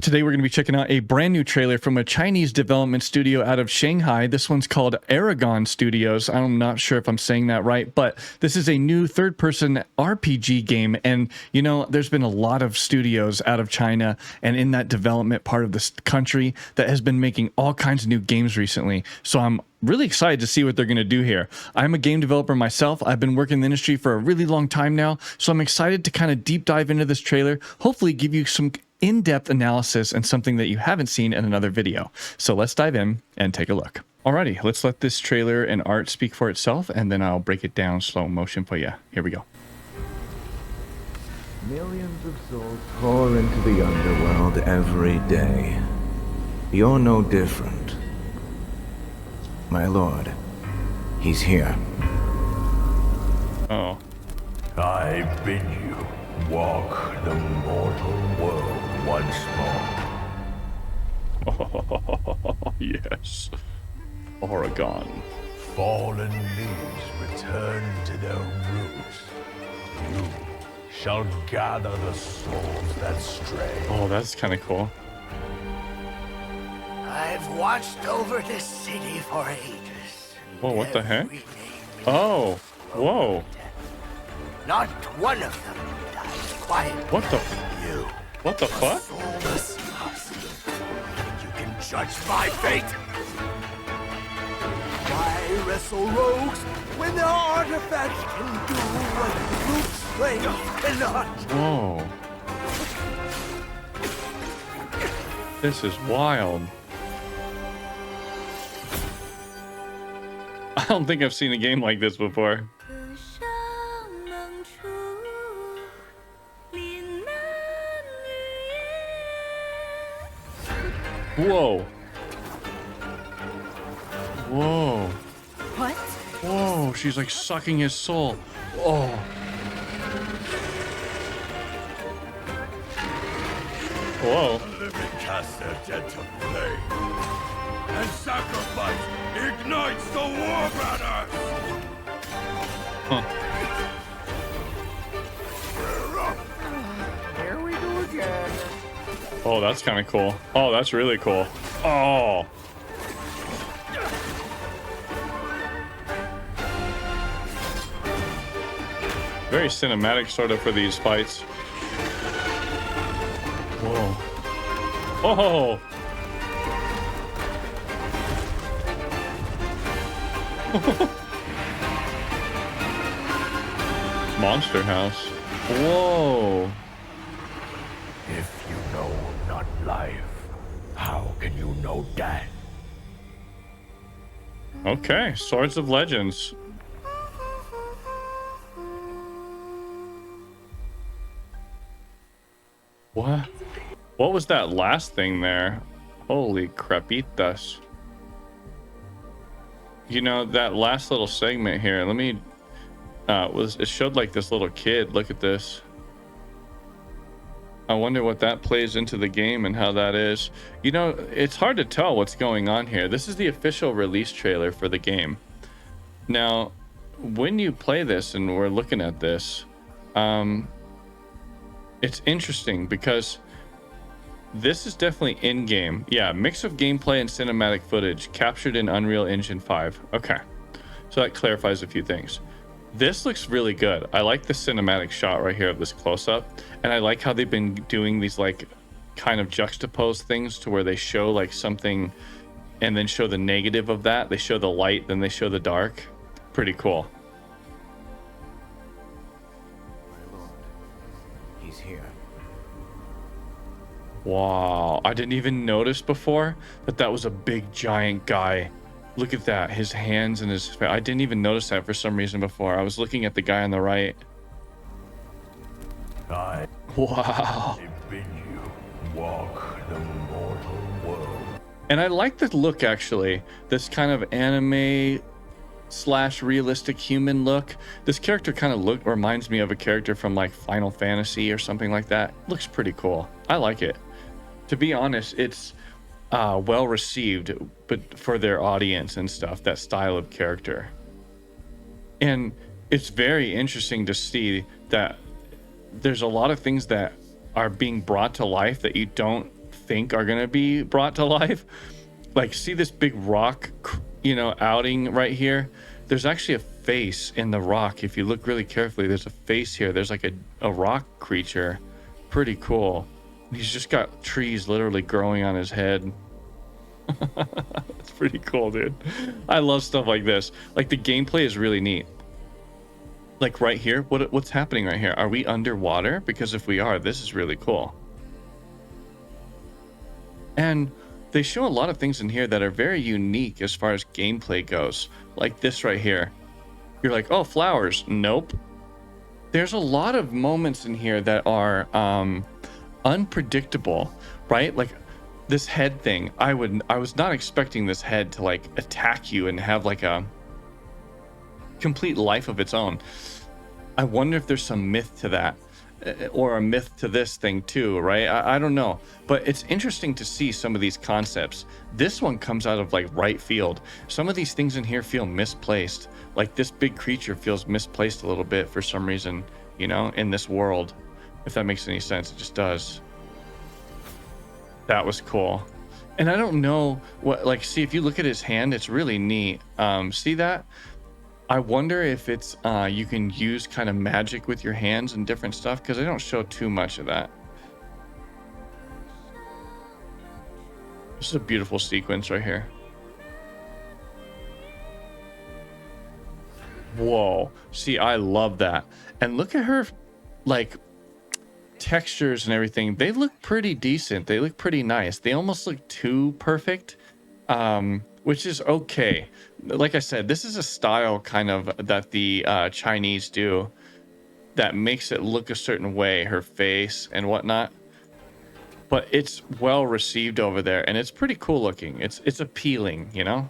Today we're going to be checking out a brand new trailer from a Chinese development studio out of Shanghai. This one's called Aurogon Studios. I'm not sure if I'm saying that right, but this is a new third-person RPG game. And, you know, there's been a lot of studios out of China and in that development part of this country that has been making all kinds of new games recently. So I'm really excited to see what they're going to do here. I'm a game developer myself. I've been working in the industry for a really long time now. So I'm excited to kind of deep dive into this trailer, hopefully give you some in-depth analysis and something that you haven't seen in another video. So let's dive in and take a look. Alrighty, let's let this trailer and art speak for itself, and then I'll break it down slow motion for you. Here we go. Millions of souls pour into the underworld every day. You're no different. My lord, he's here. Oh. I bid you walk the mortal world once more. Yes. Aurogon. Fallen leaves return to their roots. You shall gather the souls that stray. Oh, that's kind of cool. I've watched over this city for ages. Whoa, what the heck? Every name Oh, whoa. Not one of them dies quietly. What the? You, What the fuck? soulless husk. You can judge my fate. Why wrestle rogues when their artifacts can do what brute strength cannot? Whoa. This is wild. I don't think I've seen a game like this before. Whoa. Whoa. What? Whoa, she's like sucking his soul. Oh. Whoa. The living cast their dead to flame, and sacrifice ignites the war banners. Huh. Here we go again. Oh, that's kind of cool. Oh, that's really cool. Oh. Very cinematic sort of for these fights. Whoa. Oh. Monster House. Whoa. If you know not life, how can you know death? Okay, Swords of Legends. What? What was that last thing there? Holy crapitas. You know, that last little segment here, let me it showed like this little kid. Look at this. I wonder what that plays into the game and how that is. You know, it's hard to tell what's going on here. This is the official release trailer for the game. Now, when you play this and we're looking at this, it's interesting because this is definitely in-game. Yeah, mix of gameplay and cinematic footage captured in Unreal Engine 5. Okay, so that clarifies a few things. This looks really good. I like the cinematic shot right here of this close-up, and I like how they've been doing these like kind of juxtaposed things to where they show like something and then show the negative of that. They show the light, then they show the dark. Pretty cool. My lord, he's here. Wow, I didn't even notice before that that was a big giant guy. Look at that, his hands and his face. I didn't even notice that for some reason before. I was looking at the guy on the right. I Wow. bid you walk the mortal world. And I like the look, actually. This kind of anime slash realistic human look. This character kind of reminds me of a character from like Final Fantasy or something like that. Looks pretty cool. I like it. To be honest, it's well received, but for their audience and stuff, that style of character. And it's very interesting to see that there's a lot of things that are being brought to life that you don't think are going to be brought to life. Like, see this big rock, you know, outing right here? There's actually a face in the rock. If you look really carefully, there's a face here. There's like a rock creature. Pretty cool. He's just got trees literally growing on his head. That's pretty cool, dude. I love stuff like this. Like, the gameplay is really neat. Like right here, what's happening right here? Are we underwater? Because if we are, this is really cool. And they show a lot of things in here that are very unique as far as gameplay goes. Like this right here. You're like, oh, flowers. Nope. There's a lot of moments in here that are unpredictable, right? Like this head thing. I was not expecting this head to like attack you and have like a complete life of its own. I wonder if there's some myth to that, or a myth to this thing too, right? I don't know, but it's interesting to see some of these concepts. This one comes out of like right field. Some of these things in here feel misplaced. Like this big creature feels misplaced a little bit for some reason, you know, in this world. If that makes any sense, it just does. That was cool. And I don't know what, like, see, if you look at his hand, it's really neat. See that? I wonder if it's you can use kind of magic with your hands and different stuff, because they don't show too much of that. This is a beautiful sequence right here. Whoa. See, I love that. And look at her, like, textures and everything. They look pretty decent. They look pretty nice. They almost look too perfect. Which is okay. Like I said, this is a style kind of that the Chinese do that makes it look a certain way, her face and whatnot. But it's well received over there, and it's pretty cool looking. It's appealing, you know?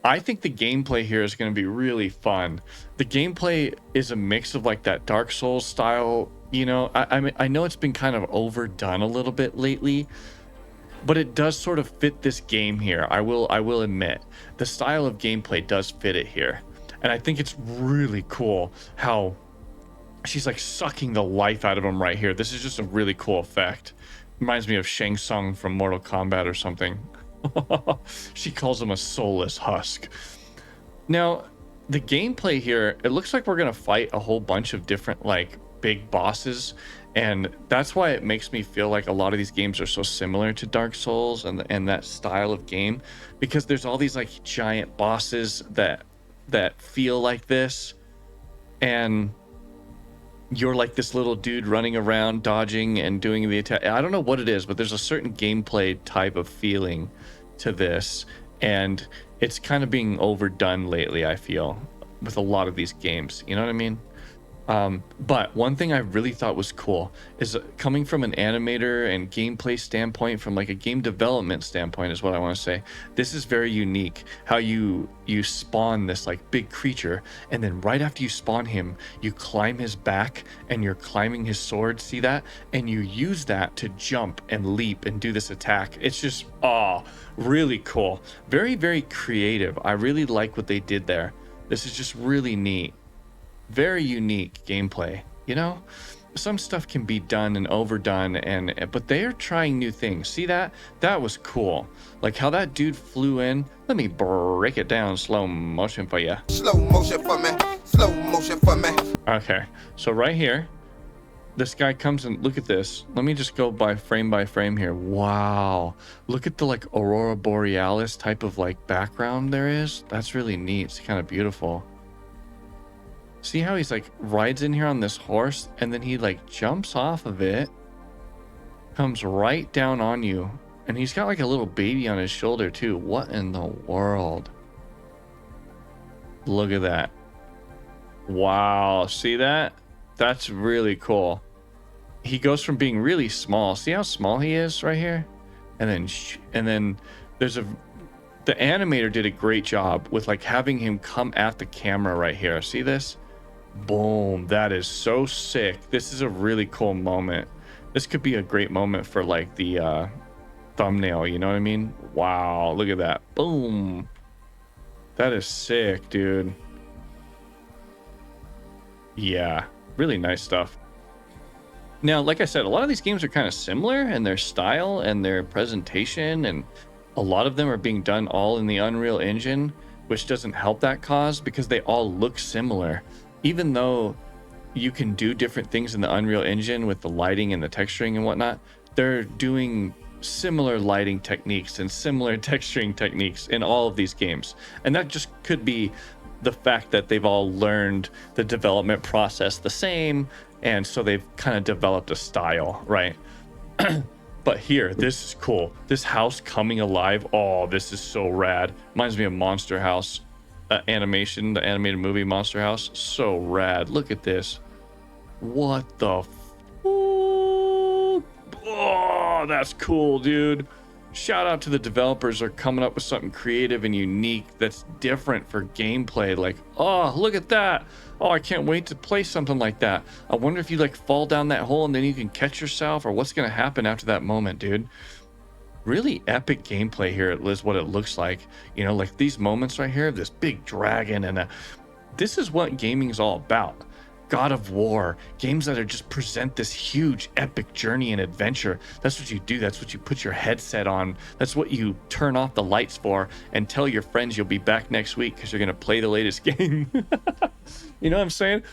I think the gameplay here is going to be really fun. The gameplay is a mix of like that Dark Souls style, you know? I mean, I know it's been kind of overdone a little bit lately, but it does sort of fit this game here. I will admit the style of gameplay does fit it here. And I think it's really cool how she's like sucking the life out of him right here. This is just a really cool effect. Reminds me of Shang Tsung from Mortal Kombat or something. She calls him a soulless husk. Now, the gameplay here, it looks like we're going to fight a whole bunch of different like big bosses. And that's why it makes me feel like a lot of these games are so similar to Dark Souls and that style of game, because there's all these like giant bosses that feel like this, and you're like this little dude running around dodging and doing the attack. I don't know what it is, but there's a certain gameplay type of feeling to this, and it's kind of being overdone lately, I feel, with a lot of these games. You know what I mean? But one thing I really thought was cool is coming from an animator and gameplay standpoint, from like a game development standpoint is what I want to say. This is very unique how you spawn this like big creature, and then right after you spawn him, you climb his back and you're climbing his sword. See that? And you use that to jump and leap and do this attack. It's just, really cool. Very, very creative. I really like what they did there. This is just really neat. Very unique gameplay, you know? Some stuff can be done and overdone, but they are trying new things. See that? That was cool. Like how that dude flew in. Let me break it down slow motion for you. Slow motion for me. Slow motion for me. Okay, so right here, this guy comes and look at this. Let me just go by frame here. Wow. Look at the like Aurora Borealis type of like background there is. That's really neat. It's kind of beautiful. See how he's like rides in here on this horse, and then he like jumps off of it, comes right down on you, and he's got like a little baby on his shoulder too. What in the world? Look at that. Wow. See that? That's really cool. He goes from being really small. See how small he is right here? And then there's the animator did a great job with like having him come at the camera right here. See this? Boom. That is so sick. This is a really cool moment. This could be a great moment for like the thumbnail, you know what I mean? Wow, look at that. Boom. That is sick, dude. Yeah, really nice stuff. Now, like I said, a lot of these games are kind of similar in their style and their presentation, and a lot of them are being done all in the Unreal Engine, which doesn't help that cause because they all look similar. Even though you can do different things in the Unreal Engine with the lighting and the texturing and whatnot, they're doing similar lighting techniques and similar texturing techniques in all of these games. And that just could be the fact that they've all learned the development process the same, and so they've kind of developed a style, right? But here, this is cool. This house coming alive. Oh, this is so rad. Reminds me of Monster House animation, the animated movie Monster House. So rad. Look at this. What the oh, that's cool, dude. Shout out to the developers. They're coming up with something creative and unique that's different for gameplay. Like, oh, look at that. Oh, I can't wait to play something like that. I wonder if you like fall down that hole and then you can catch yourself, or what's going to happen after that moment, dude. Really epic gameplay here is what it looks like. You know, like these moments right here, this big dragon, and this is what gaming is all about. God of War, games that are just present this huge epic journey and adventure. That's what you do. That's what you put your headset on. That's what you turn off the lights for and tell your friends you'll be back next week because you're going to play the latest game. You know what I'm saying?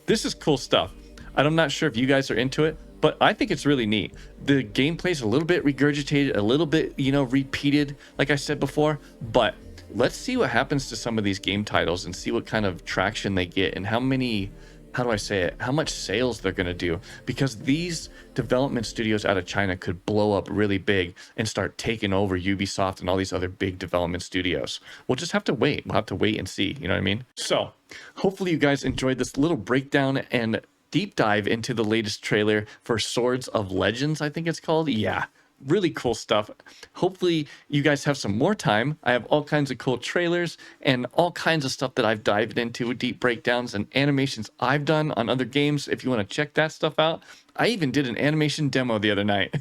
This is cool stuff. I'm not sure if you guys are into it, but I think it's really neat. The gameplay's a little bit regurgitated, a little bit, you know, repeated, like I said before, but let's see what happens to some of these game titles and see what kind of traction they get and how many, how do I say it, how much sales they're going to do, because these development studios out of China could blow up really big and start taking over Ubisoft and all these other big development studios. We'll just have to wait. We'll have to wait and see, you know what I mean? So hopefully you guys enjoyed this little breakdown and deep dive into the latest trailer for Swords of Legends, I think it's called. Yeah, really cool stuff. Hopefully you guys have some more time. I have all kinds of cool trailers and all kinds of stuff that I've dived into, deep breakdowns and animations I've done on other games if you want to check that stuff out. I even did an animation demo the other night.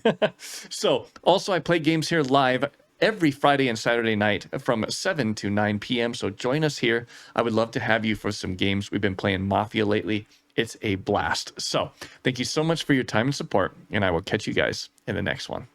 So also I play games here live every Friday and Saturday night from 7 to 9 p.m. So join us here. I would love to have you for some games. We've been playing Mafia lately. It's a blast. So thank you so much for your time and support, and I will catch you guys in the next one.